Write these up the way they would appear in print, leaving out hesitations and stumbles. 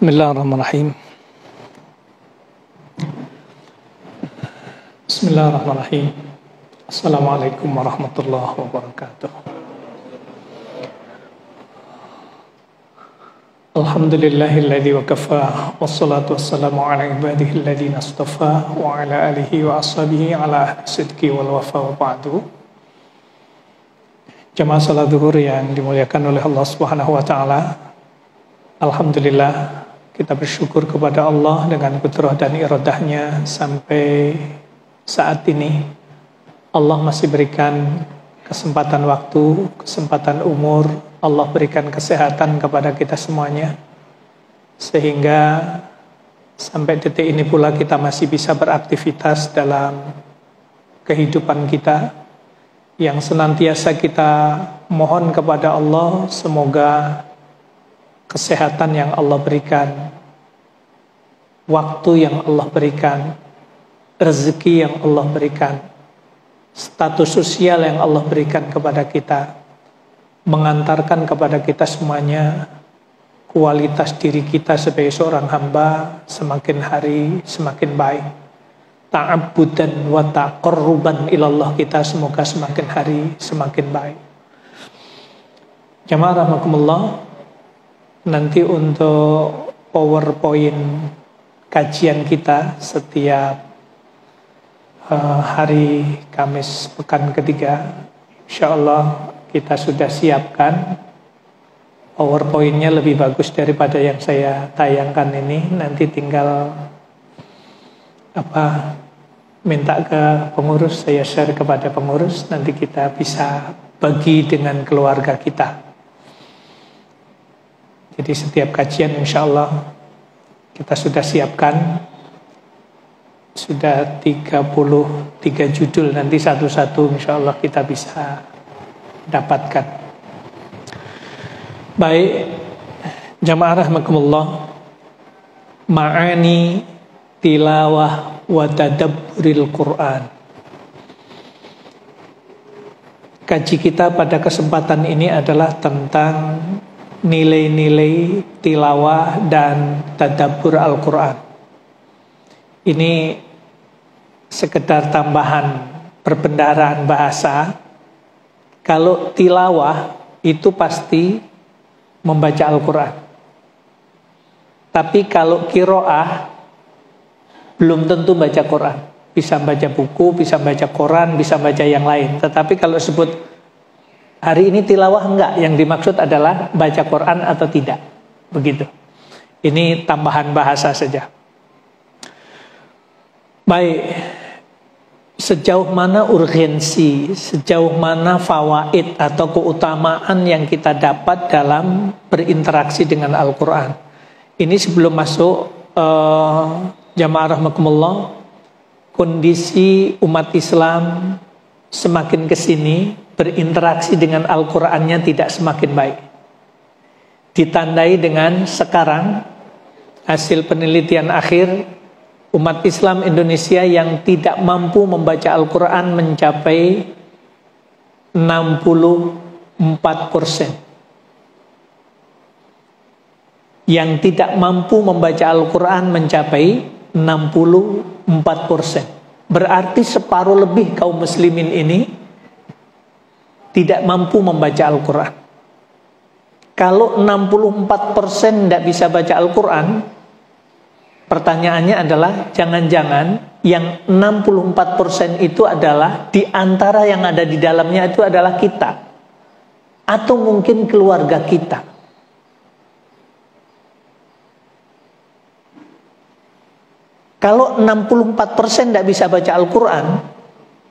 Bismillahirrahmanirrahim. Bismillahirrahmanirrahim. Assalamualaikum warahmatullahi wabarakatuh. Alhamdulillahilladzi wa kafa, wassalatu wassalamu ala ibadihi alladzina astafa wa ala alihi wa ashabihi ala sidqi wal wafa wa ba'du. Jamaah salat zuhur yang dimuliakan oleh Allah Subhanahu wa taala. Alhamdulillah, kita bersyukur kepada Allah dengan qudrah dan iradahnya sampai saat ini Allah masih berikan kesempatan waktu, kesempatan umur, Allah berikan kesehatan kepada kita semuanya, sehingga sampai detik ini pula kita masih bisa beraktivitas dalam kehidupan kita, yang senantiasa kita mohon kepada Allah semoga kesehatan yang Allah berikan, waktu yang Allah berikan, rezeki yang Allah berikan, status sosial yang Allah berikan kepada kita, mengantarkan kepada kita semuanya kualitas diri kita sebagai seorang hamba semakin hari semakin baik. Ta'abbudan wa taqarruban ilallah kita semoga semakin hari semakin baik. Jamaah rahimakumullah, nanti untuk PowerPoint kajian kita setiap hari Kamis pekan ketiga, insyaallah kita sudah siapkan PowerPoint-nya lebih bagus daripada yang saya tayangkan ini. Nanti tinggal minta ke pengurus, saya share kepada pengurus, nanti kita bisa bagi dengan keluarga kita. Jadi setiap kajian insya Allah kita sudah siapkan, sudah 33 judul, nanti satu-satu insya Allah kita bisa dapatkan. Baik, jamaah rahimakumullah, ma'ani tilawah wa tadabburil Quran. Kaji kita pada kesempatan ini adalah tentang nilai-nilai tilawah dan tadabbur Al-Quran. Ini sekedar tambahan perbendaharaan bahasa. Kalau tilawah itu pasti membaca Al-Quran. Tapi kalau qiraah belum tentu baca Quran. Bisa baca buku, bisa baca Quran, bisa baca yang lain. Tetapi kalau sebut hari ini tilawah enggak, yang dimaksud adalah baca Quran atau tidak. Begitu. Ini tambahan bahasa saja. Baik, sejauh mana urgensi, sejauh mana fawaid atau keutamaan yang kita dapat dalam berinteraksi dengan Al-Quran. Ini sebelum masuk jamaah rahimakumullah, kondisi umat Islam semakin kesini berinteraksi dengan Al-Qurannya tidak semakin baik. Ditandai dengan sekarang hasil penelitian akhir, umat Islam Indonesia yang tidak mampu membaca Al-Quran mencapai 64%. Yang tidak mampu membaca Al-Quran mencapai 64%. Berarti separuh lebih kaum muslimin ini tidak mampu membaca Al-Quran. Kalau 64% tidak bisa baca Al-Quran, pertanyaannya adalah jangan-jangan yang 64% itu adalah di antara yang ada di dalamnya itu adalah kita, atau mungkin keluarga kita. Kalau 64% tidak bisa baca Al-Quran,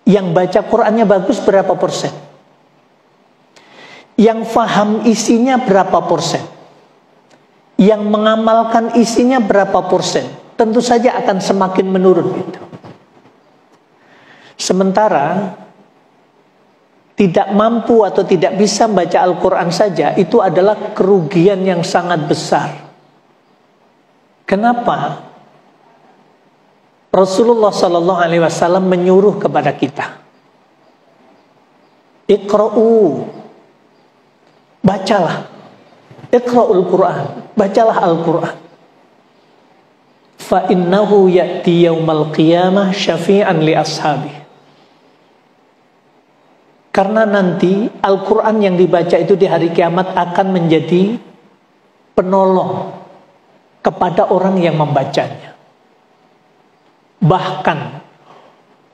yang baca Qurannya bagus berapa persen? Yang faham isinya berapa persen? Yang mengamalkan isinya berapa persen? Tentu saja akan semakin menurun itu. Sementara tidak mampu atau tidak bisa baca Al-Quran saja, itu adalah kerugian yang sangat besar. Kenapa? Rasulullah SAW menyuruh kepada kita, Iqra'u, bacalah, Iqra'ul Quran, bacalah Al-Quran. fa innahu ya'ti yaumal qiyamah syafi'an li ashabi. Karena nanti Al-Quran yang dibaca itu di hari kiamat akan menjadi penolong kepada orang yang membacanya. Bahkan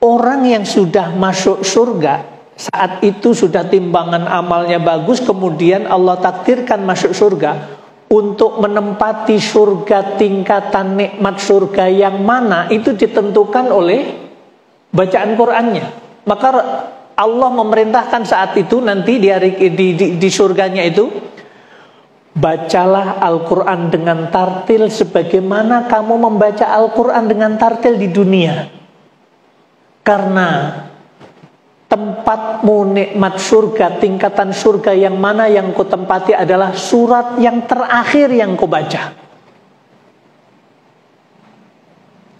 orang yang sudah masuk surga, saat itu sudah timbangan amalnya bagus, kemudian Allah takdirkan masuk surga. Untuk menempati surga, tingkatan nikmat surga yang mana, itu ditentukan oleh bacaan Qur'annya. Maka Allah memerintahkan saat itu nanti di surganya itu, bacalah Al-Quran dengan tartil sebagaimana kamu membaca Al-Quran dengan tartil di dunia. Karena tempatmu nikmat surga, tingkatan surga yang mana yang kau tempati adalah surat yang terakhir yang kau baca.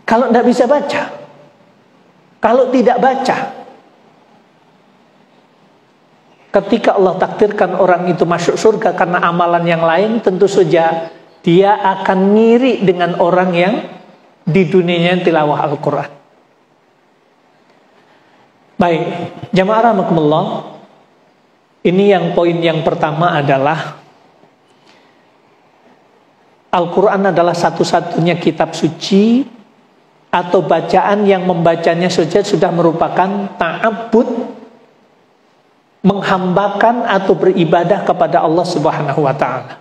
Kalau tidak bisa baca, kalau tidak baca, ketika Allah takdirkan orang itu masuk surga karena amalan yang lain, tentu saja dia akan ngiri dengan orang yang di dunianya tilawah Al-Quran. Baik, jamaah rahimakumullah, ini yang poin yang pertama adalah Al-Quran adalah satu-satunya kitab suci atau bacaan yang membacanya saja sudah merupakan ta'abbud, menghambakan atau beribadah kepada Allah Subhanahu wa ta'ala.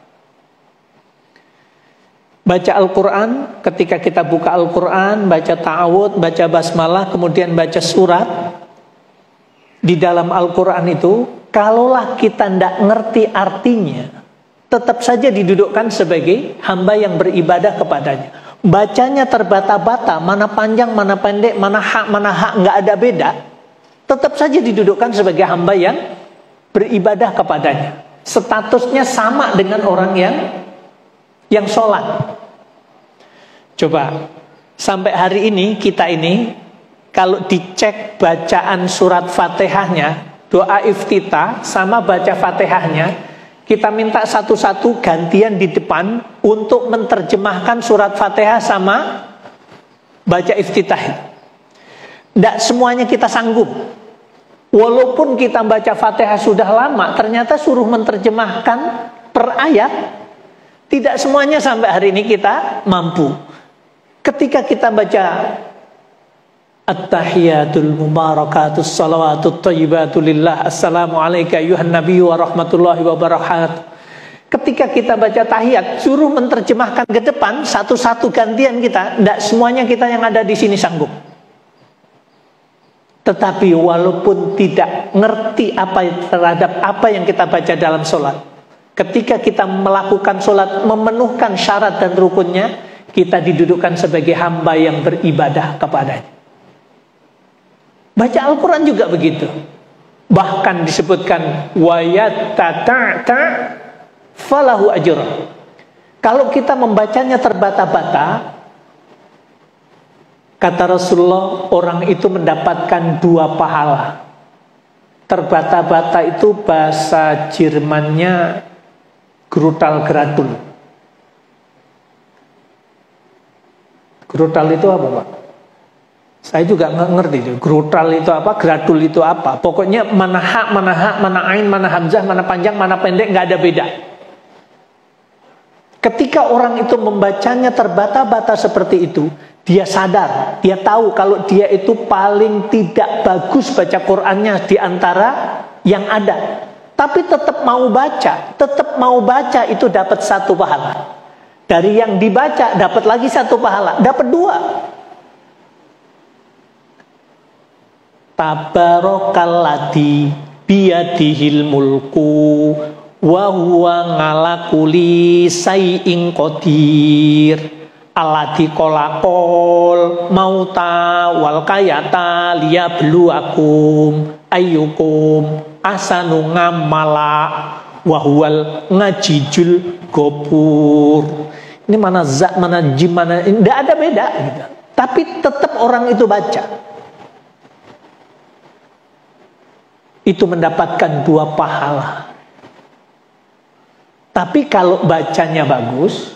Baca Al-Quran, ketika kita buka Al-Quran, baca ta'awud, baca basmalah, kemudian baca surat di dalam Al-Quran itu, kalaulah kita tidak ngerti artinya, tetap saja didudukkan sebagai hamba yang beribadah kepadanya. Bacanya terbata-bata, mana panjang, mana pendek, mana hak, nggak ada beda. Tetap saja didudukkan sebagai hamba yang beribadah kepadanya. Statusnya sama dengan orang yang sholat. Coba, sampai hari ini kita ini, kalau dicek bacaan surat Fatihahnya, doa iftitah sama baca Fatihahnya, kita minta satu-satu gantian di depan untuk menerjemahkan surat Fatihah sama baca iftitah. Tidak semuanya kita sanggup. Walaupun kita baca Fatihah sudah lama, ternyata suruh menerjemahkan per ayat, tidak semuanya sampai hari ini kita mampu. Ketika kita baca At-tahiyatul mubarakatus salawatut thayyibatu lillah, assalamu alayka ayuhan nabiyyu wa rahmatullahi wa barakatuh. Ketika kita baca tahiyat, suruh menerjemahkan ke depan satu-satu gantian kita, tidak semuanya kita yang ada di sini sanggup. Tetapi walaupun tidak ngerti terhadap apa yang kita baca dalam sholat, ketika kita melakukan sholat memenuhkan syarat dan rukunnya, kita didudukkan sebagai hamba yang beribadah kepadanya. Baca Al-Quran juga begitu. Bahkan disebutkan wayatata'ta falahu ajr. Kalau kita membacanya terbata-bata, kata Rasulullah, orang itu mendapatkan 2 pahala. Terbata-bata itu bahasa Jermannya grutal gradul. Grutal itu apa, Pak? Saya juga nggak ngerti itu. Grutal itu apa, gradul itu apa. Pokoknya mana hak, mana ain, mana hamzah, mana panjang, mana pendek, nggak ada beda. Ketika orang itu membacanya terbata-bata seperti itu, dia sadar, dia tahu kalau dia itu paling tidak bagus baca Qur'annya di antara yang ada. Tapi tetap mau baca itu dapat 1 pahala. Dari yang dibaca dapat lagi 1 pahala, dapat 2. Tabarakalladzi biyadihil mulku wa huwa ngala kulli syai'in qadir alladzi qalaqal mauta wal hayata liyabluwakum ayyukum ahsanu ngamala wa huwal ngajijul ghafur. Ini mana zat, mana jim, mana tidak ada beda gitu. Tapi tetap orang itu baca. Itu mendapatkan 2 pahala. Tapi kalau bacanya bagus,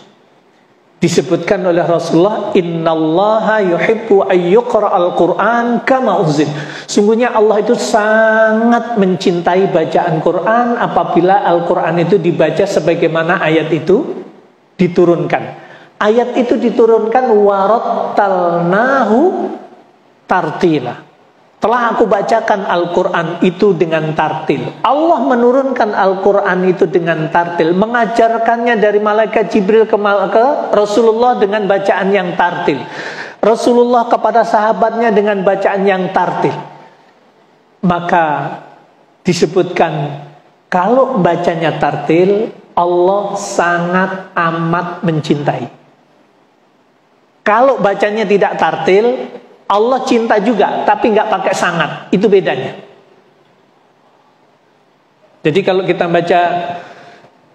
Disebutkan oleh Rasulullah, innallaha yuhibbu ayyuqra'al Qur'an kama unzil. Sungguhnya Allah itu sangat mencintai bacaan Quran apabila Al-Quran itu dibaca sebagaimana ayat itu diturunkan. Ayat itu diturunkan warattalnahu tartila. Telah aku bacakan Al-Quran itu dengan tartil. Allah menurunkan Al-Quran itu dengan tartil, mengajarkannya dari malaikat Jibril ke Rasulullah dengan bacaan yang tartil, Rasulullah kepada sahabatnya dengan bacaan yang tartil. Maka disebutkan kalau bacanya tartil, Allah sangat amat mencintai. Kalau bacanya tidak tartil, Allah cinta juga, tapi nggak pakai sangat. Itu bedanya. Jadi kalau kita baca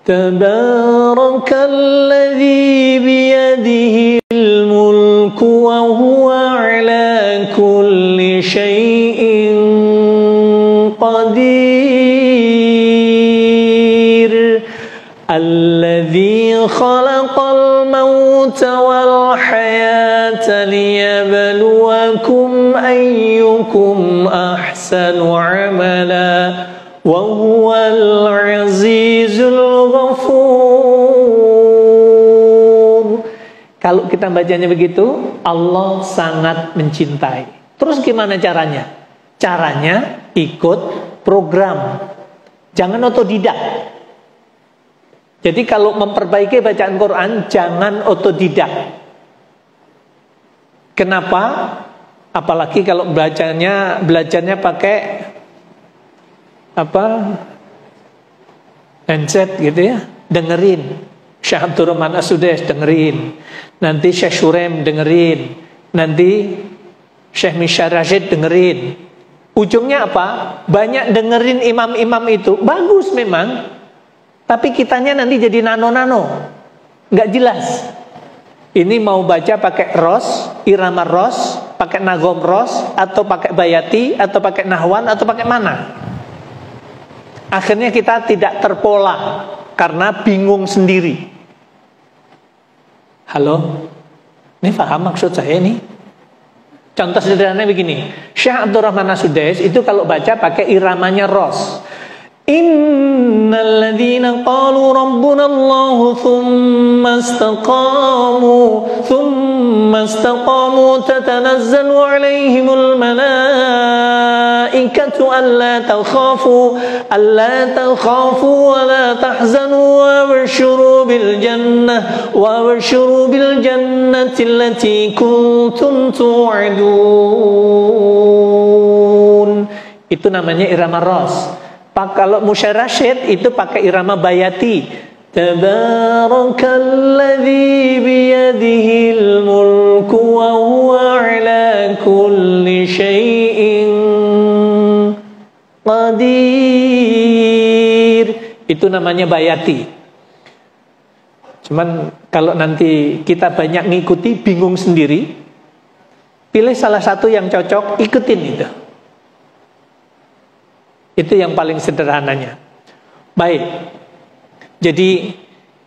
Tabarakalladzi biyadihil mulku wa huwa ala kulli syai'in qadir alladzi khalaqal mauta wal hayata liyabluwakum ayyukum ahsanu amala wa huwal azizul ghafur. Kalau kita bacanya begitu, Allah sangat mencintai. Terus gimana caranya? Caranya ikut program. Jangan otodidak. Jadi kalau memperbaiki bacaan Quran, jangan otodidak. Kenapa? Apalagi kalau belajarnya pakai handset gitu ya, dengerin Syekh Abdurrahman As-Sudais, dengerin, nanti Syekh Surem dengerin, nanti Syekh Misyar Rashid dengerin. Ujungnya apa? Banyak dengerin imam-imam itu, bagus memang, tapi kitanya nanti jadi nano-nano, nggak jelas. Ini mau baca pakai ros, irama ros, pakai nagom ros, atau pakai bayati, atau pakai nahwan, atau pakai mana? Akhirnya kita tidak terpola karena bingung sendiri. Halo, ini paham maksud saya nih? Contoh sederhananya begini, Syekh Abdurrahman As-Sudais itu kalau baca pakai iramanya ros. Innal ladzina qalu rabbuna Allah thumma istaqamu tatanazzalu alaihimul malaikatu alla takhafu wa la tahzanu wa abshiru bil jannati allati kuntum tu'adun. Itu namanya irama ros. Kalau Musyar Rashid itu pakai irama bayati. Tabarakalladzi biyadihil mulku wa huwa ala kulli syai'in qadir. Itu namanya bayati. Cuman kalau nanti kita banyak ngikuti, bingung sendiri, pilih salah satu yang cocok, ikutin itu. Itu yang paling sederhananya. Baik. Jadi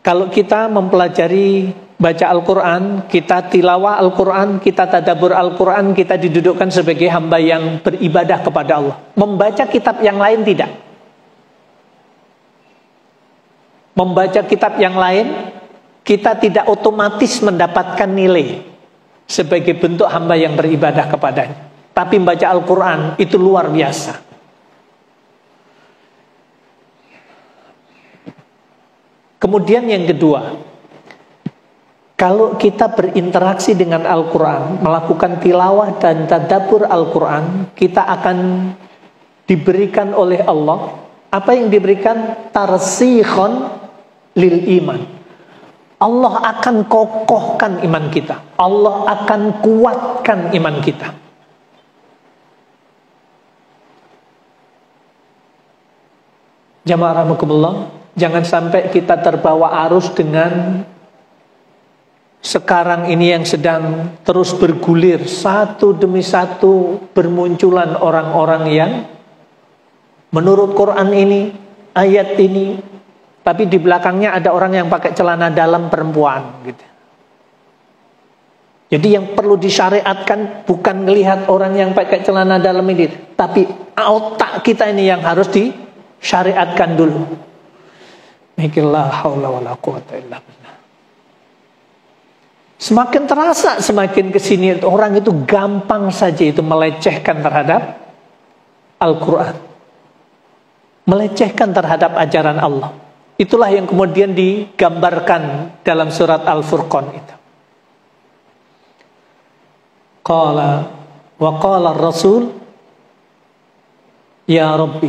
kalau kita mempelajari baca Al-Quran, kita tilawah Al-Quran, kita tadabbur Al-Quran, kita didudukkan sebagai hamba yang beribadah kepada Allah. Membaca kitab yang lain tidak. Membaca kitab yang lain, kita tidak otomatis mendapatkan nilai sebagai bentuk hamba yang beribadah kepadanya. Tapi membaca Al-Quran itu luar biasa. Kemudian yang kedua, kalau kita berinteraksi dengan Al-Quran, melakukan tilawah dan tadabbur Al-Quran, kita akan diberikan oleh Allah, apa yang diberikan? Tarsikhon lil iman. Allah akan kokohkan iman kita, Allah akan kuatkan iman kita. Jamaah rahimakumullah, jangan sampai kita terbawa arus dengan sekarang ini yang sedang terus bergulir, satu demi satu bermunculan orang-orang yang menurut Quran ini, ayat ini, tapi di belakangnya ada orang yang pakai celana dalam perempuan gitu. Jadi yang perlu disyariatkan bukan melihat orang yang pakai celana dalam ini, tapi otak kita ini yang harus disyariatkan dulu. Mikirlah haula wala quwata illa billah. Semakin terasa, semakin kesini orang itu gampang saja itu melecehkan terhadap Al-Quran, melecehkan terhadap ajaran Allah. Itulah yang kemudian digambarkan dalam surat Al-Furqan itu. Qala wa qala ar-rasul ya Rabbi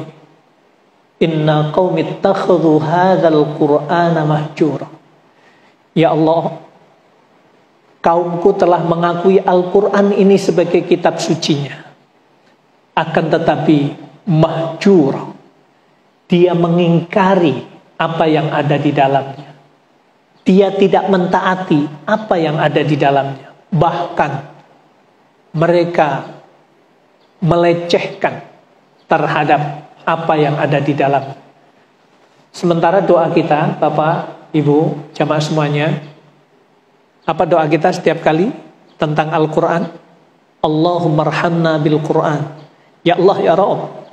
inna qaumi ittakhadhu hadzal qur'ana mahjura. Ya Allah, kaumku telah mengakui Al-Quran ini sebagai kitab sucinya, akan tetapi mahjur, dia mengingkari apa yang ada di dalamnya. Dia tidak mentaati apa yang ada di dalamnya. Bahkan mereka melecehkan terhadap apa yang ada di dalamnya. Sementara doa kita, Bapak, Ibu, jamaah semuanya, apa doa kita setiap kali tentang Al-Quran? Allahumma arhamna bil Quran. Ya Allah, ya Rabb,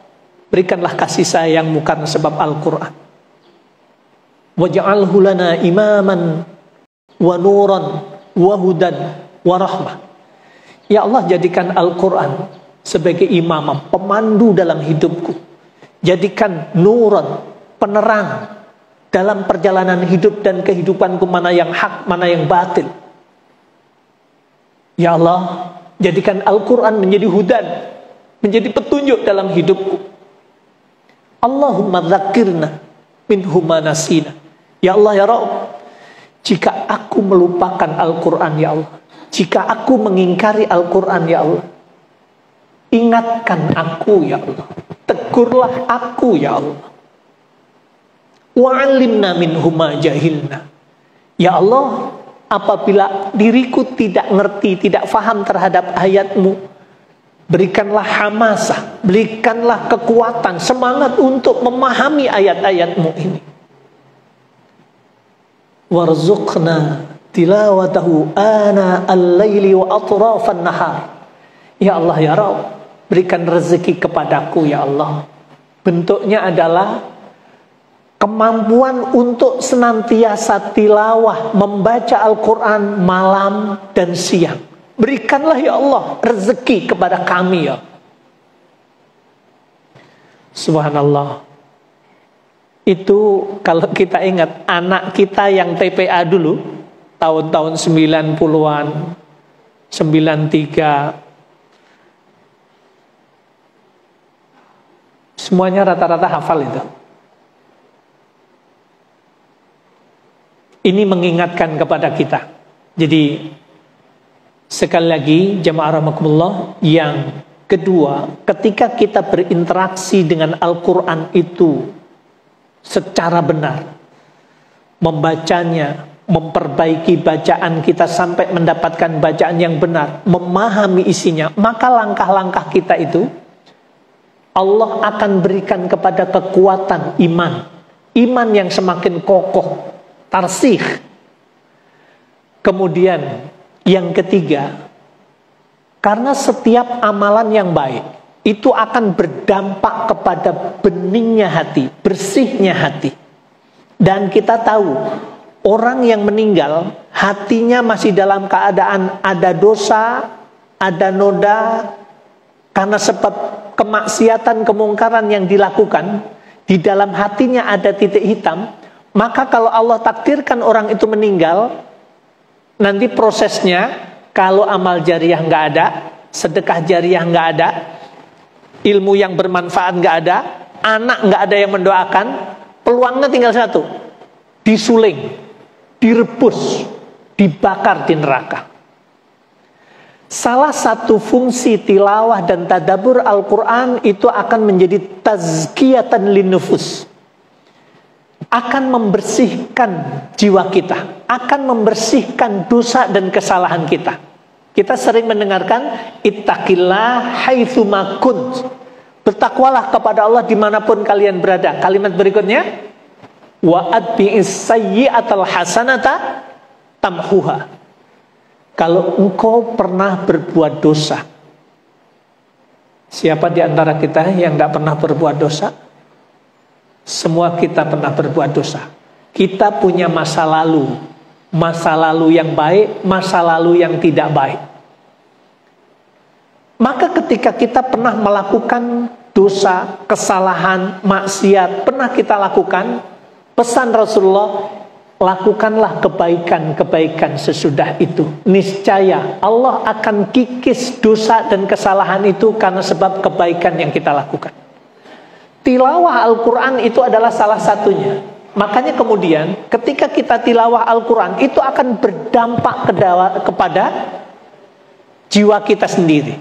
berikanlah kasih sayangmu karena sebab Al-Quran. Waj'alhu lana imaman wa nuran wa hudan wa rahmah. Ya Allah, jadikan Al-Quran sebagai imam, pemandu dalam hidupku. Jadikan nuran, penerang dalam perjalanan hidup dan kehidupanku, mana yang hak, mana yang batil. Ya Allah, jadikan Al-Quran menjadi hudan, menjadi petunjuk dalam hidupku. Allahumma dzakirna minhu ma nasina. Ya Allah, ya Rabb, jika aku melupakan Al-Quran, ya Allah, jika aku mengingkari Al-Quran, ya Allah, ingatkan aku, ya Allah, tegurlah aku, ya Allah. Wa'alimna minhu ma jahilna. Ya Allah, apabila diriku tidak ngerti, tidak faham terhadap ayat-Mu, berikanlah hamasah, berikanlah kekuatan, semangat untuk memahami ayat-ayat-Mu ini. Warzuqna tilawatahu ana al-laili wa atrafan nahar. Ya Allah, ya Rabb, berikan rezeki kepadaku, ya Allah. Bentuknya adalah kemampuan untuk senantiasa tilawah, membaca Al-Quran malam dan siang. Berikanlah, ya Allah, rezeki kepada kami, ya. Subhanallah. Itu kalau kita ingat anak kita yang TPA dulu, tahun-tahun 90-an, 93, semuanya rata-rata hafal itu. Ini mengingatkan kepada kita. Jadi sekali lagi jamaah rahimakumullah, yang kedua, ketika kita berinteraksi dengan Al-Quran itu secara benar, membacanya, memperbaiki bacaan kita sampai mendapatkan bacaan yang benar, memahami isinya, maka langkah-langkah kita itu Allah akan berikan kepada kekuatan iman, iman yang semakin kokoh, tarsih. Kemudian yang ketiga, karena setiap amalan yang baik itu akan berdampak kepada beningnya hati, bersihnya hati. Dan kita tahu, orang yang meninggal hatinya masih dalam keadaan ada dosa, ada noda, karena sebab kemaksiatan, kemungkaran yang dilakukan, di dalam hatinya ada titik hitam. Maka kalau Allah takdirkan orang itu meninggal, nanti prosesnya, kalau amal jariah nggak ada, sedekah jariah nggak ada, ilmu yang bermanfaat nggak ada, anak nggak ada yang mendoakan, peluangnya tinggal satu: disuling, direbus, dibakar di neraka. Salah satu fungsi tilawah dan tadabbur Al-Quran itu akan menjadi tazkiyatan linnufus, akan membersihkan jiwa kita, akan membersihkan dosa dan kesalahan kita. Kita sering mendengarkan ittaqillah haitsuma kunt, bertakwalah kepada Allah dimanapun kalian berada. Kalimat berikutnya, wa atbi'is sayyi'atal hasanata tamhuha. Kalau engkau pernah berbuat dosa, siapa di antara kita yang tidak pernah berbuat dosa? Semua kita pernah berbuat dosa. Kita punya masa lalu yang baik, masa lalu yang tidak baik. Maka ketika kita pernah melakukan dosa, kesalahan, maksiat, pernah kita lakukan, pesan Rasulullah, lakukanlah kebaikan-kebaikan sesudah itu. Niscaya Allah akan kikis dosa dan kesalahan itu karena sebab kebaikan yang kita lakukan. Tilawah Al-Quran itu adalah salah satunya. Makanya kemudian ketika kita tilawah Al-Quran, itu akan berdampak kepada jiwa kita sendiri.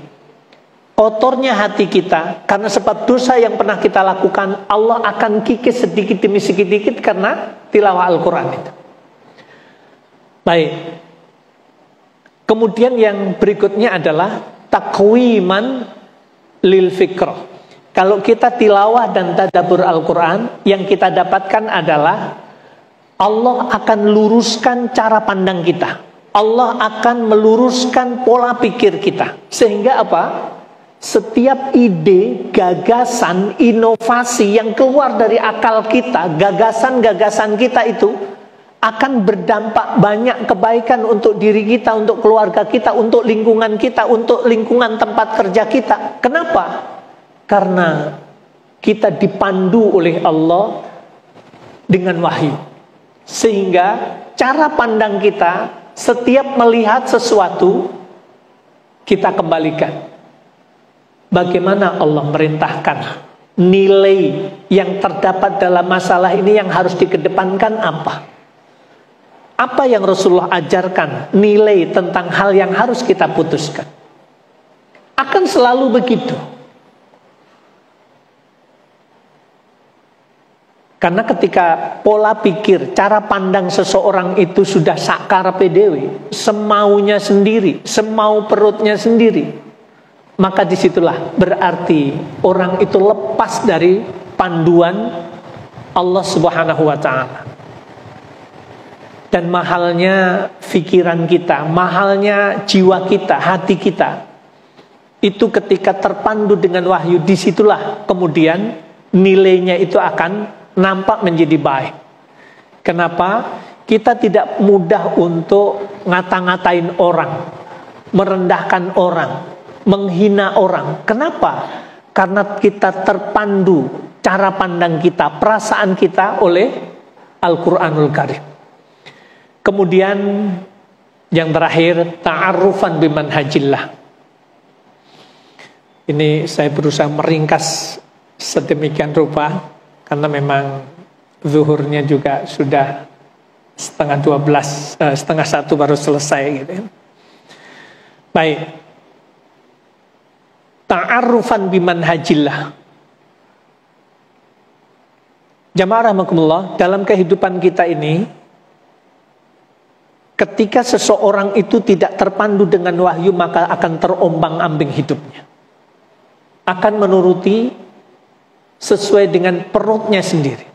Kotornya hati kita karena sebab dosa yang pernah kita lakukan, Allah akan kikis sedikit demi sedikit karena tilawah Al-Quran itu. Baik. Kemudian yang berikutnya adalah takwiman lil fikr. Kalau kita tilawah dan tadabbur Al-Quran, yang kita dapatkan adalah Allah akan luruskan cara pandang kita. Allah akan meluruskan pola pikir kita. Sehingga apa? Setiap ide, gagasan, inovasi yang keluar dari akal kita, gagasan-gagasan kita itu akan berdampak banyak kebaikan untuk diri kita, untuk keluarga kita, untuk lingkungan kita, untuk lingkungan tempat kerja kita. Kenapa? Karena kita dipandu oleh Allah dengan wahyu. Sehingga cara pandang kita setiap melihat sesuatu, kita kembalikan. Bagaimana Allah merintahkan, nilai yang terdapat dalam masalah ini yang harus dikedepankan apa? Apa yang Rasulullah ajarkan, nilai tentang hal yang harus kita putuskan. Akan selalu begitu. Karena ketika pola pikir, cara pandang seseorang itu sudah sakarepe dhewe, semaunya sendiri, semau perutnya sendiri, maka disitulah berarti orang itu lepas dari panduan Allah Subhanahu wa ta'ala. Dan mahalnya pikiran kita, mahalnya jiwa kita, hati kita, itu ketika terpandu dengan wahyu, disitulah kemudian nilainya itu akan nampak menjadi baik. Kenapa? Kita tidak mudah untuk ngata-ngatain orang, merendahkan orang, menghina orang. Kenapa? Karena kita terpandu cara pandang kita, perasaan kita oleh Al-Quranul Karim. Kemudian yang terakhir, ta'arrufan bimanhajillah. Ini saya berusaha meringkas sedemikian rupa karena memang zuhurnya juga sudah setengah 1 baru selesai gitu. Baik. Ta'arrufan bimanhajillah. Jamaah rahimakumullah, dalam kehidupan kita ini, ketika seseorang itu tidak terpandu dengan wahyu, maka akan terombang-ambing hidupnya. Akan menuruti sesuai dengan perutnya sendiri,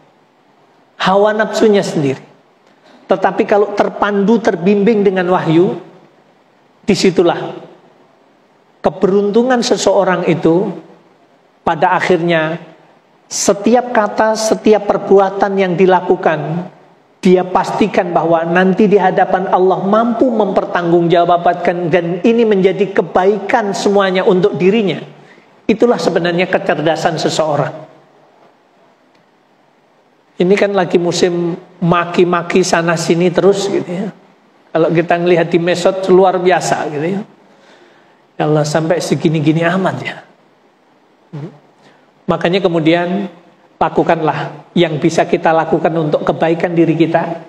hawa nafsunya sendiri. Tetapi kalau terpandu, terbimbing dengan wahyu, disitulah keberuntungan seseorang itu. Pada akhirnya setiap kata, setiap perbuatan yang dilakukan, dia pastikan bahwa nanti di hadapan Allah mampu mempertanggungjawabkan, dan ini menjadi kebaikan semuanya untuk dirinya. Itulah sebenarnya kecerdasan seseorang. Ini kan lagi musim maki-maki sana sini terus gitu ya. Kalau kita ngelihat di medsos luar biasa gitu ya. Ya Allah, sampai segini-gini amat ya. Makanya kemudian lakukanlah yang bisa kita lakukan untuk kebaikan diri kita,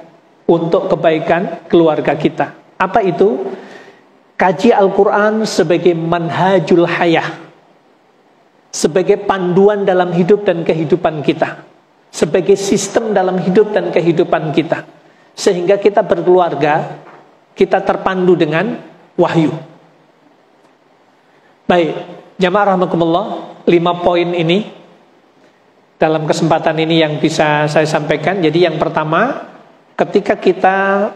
untuk kebaikan keluarga kita. Apa itu? Kaji Al-Quran sebagai manhajul hayah, sebagai panduan dalam hidup dan kehidupan kita, sebagai sistem dalam hidup dan kehidupan kita, sehingga kita berkeluarga, kita terpandu dengan wahyu. Baik, jamaah rahmatullah, 5 poin ini dalam kesempatan ini yang bisa saya sampaikan. Jadi yang pertama, ketika kita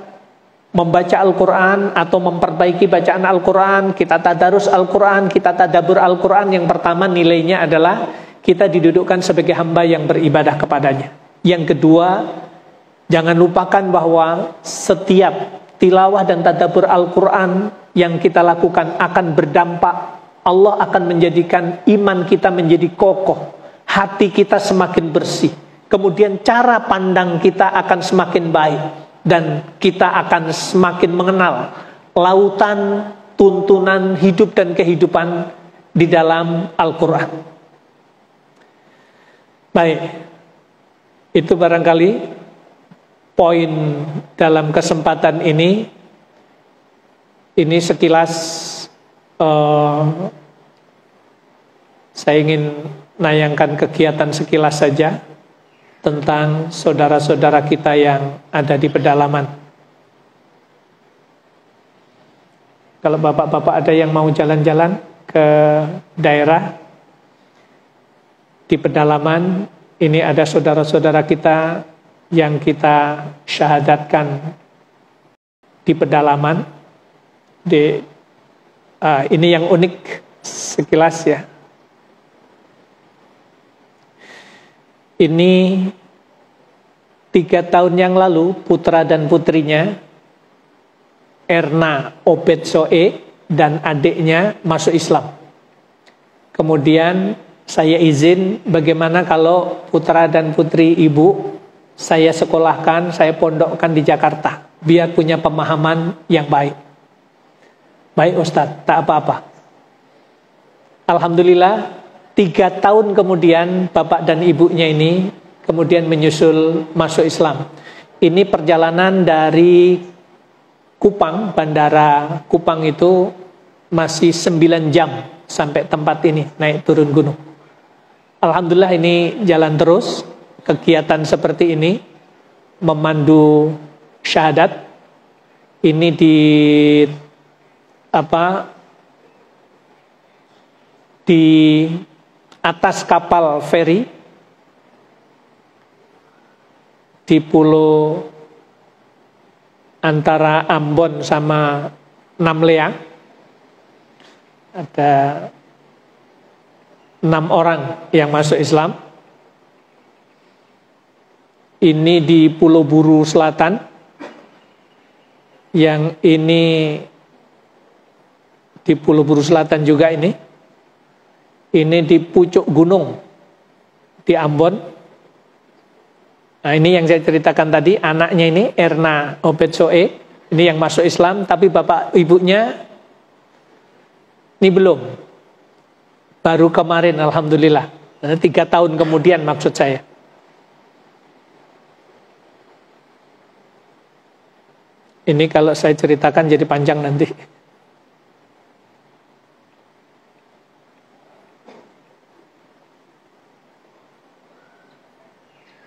membaca Al-Quran atau memperbaiki bacaan Al-Quran, kita tadarus Al-Quran, kita tadabur Al-Quran, yang pertama nilainya adalah kita didudukkan sebagai hamba yang beribadah kepadanya. Yang kedua, jangan lupakan bahwa setiap tilawah dan tadabur Al-Quran yang kita lakukan akan berdampak. Allah akan menjadikan iman kita menjadi kokoh, hati kita semakin bersih, kemudian cara pandang kita akan semakin baik, dan kita akan semakin mengenal lautan tuntunan hidup dan kehidupan di dalam Al-Quran. Baik, itu barangkali poin dalam kesempatan ini. Ini sekilas saya ingin nayangkan kegiatan sekilas saja tentang saudara-saudara kita yang ada di pedalaman. Kalau bapak-bapak ada yang mau jalan-jalan ke daerah di pedalaman, ini ada saudara-saudara kita yang kita syahadatkan di pedalaman. Ini yang unik sekilas ya. Ini 3 tahun yang lalu putra dan putrinya Erna Obed Soe dan adiknya masuk Islam. Kemudian saya izin, bagaimana kalau putra dan putri ibu saya sekolahkan, saya pondokkan di Jakarta, biar punya pemahaman yang baik. Baik Ustadz, tak apa-apa. Alhamdulillah 3 tahun kemudian bapak dan ibunya ini kemudian menyusul masuk Islam. Ini perjalanan dari Kupang, bandara Kupang itu masih 9 jam sampai tempat ini, naik turun gunung. Alhamdulillah ini jalan terus, kegiatan seperti ini, memandu syahadat. Ini di atas kapal feri di pulau antara Ambon sama Namlea. Ada 6 orang yang masuk Islam. Ini di Pulau Buru Selatan. Yang ini di Pulau Buru Selatan juga ini. Ini di pucuk gunung di Ambon. Nah, ini yang saya ceritakan tadi, anaknya ini Erna Obed Soe, ini yang masuk Islam, tapi bapak ibunya ini belum. Baru kemarin, alhamdulillah. 3 tahun kemudian maksud saya. Ini kalau saya ceritakan jadi panjang nanti.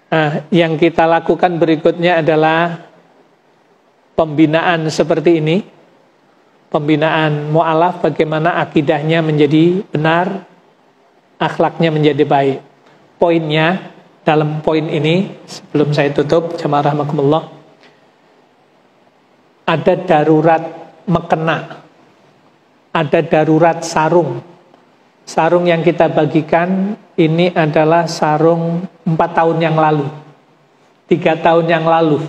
Nah, yang kita lakukan berikutnya adalah pembinaan seperti ini. Pembinaan mu'alaf, bagaimana akidahnya menjadi benar, akhlaknya menjadi baik. Poinnya dalam poin ini, sebelum saya tutup, jamaah rahmakumullah, ada darurat mekena, ada darurat sarung. Sarung yang kita bagikan ini adalah sarung 4 tahun yang lalu, 3 tahun yang lalu,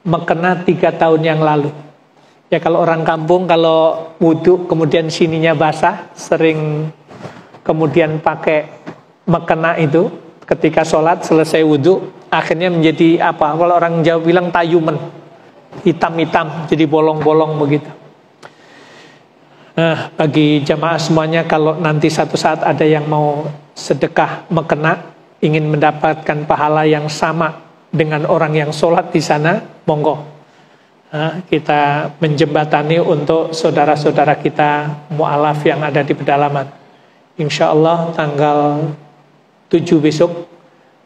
mekena 3 tahun yang lalu. Ya kalau orang kampung kalau wudhu kemudian sininya basah, sering kemudian pakai mekena itu ketika sholat selesai wudhu, akhirnya menjadi apa? Kalau orang Jawa bilang tayumen, hitam-hitam, jadi bolong-bolong begitu. Nah, bagi jamaah semuanya, kalau nanti satu saat ada yang mau sedekah mekena, ingin mendapatkan pahala yang sama dengan orang yang sholat di sana, monggo. Nah, kita menjembatani untuk saudara-saudara kita mu'alaf yang ada di pedalaman. Insya Allah tanggal 7 besok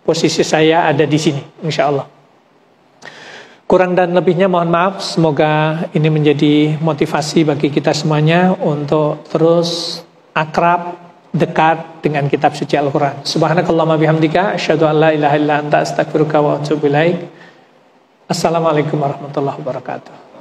posisi saya ada di sini, insya Allah. Kurang dan lebihnya mohon maaf. Semoga ini menjadi motivasi bagi kita semuanya untuk terus akrab, dekat dengan kitab suci Al-Quran. Subhanakallahumma bihamdika asyhadu an la ilaha illa anta astaghfiruka wa atubu ilaik. Assalamualaikum warahmatullahi wabarakatuh.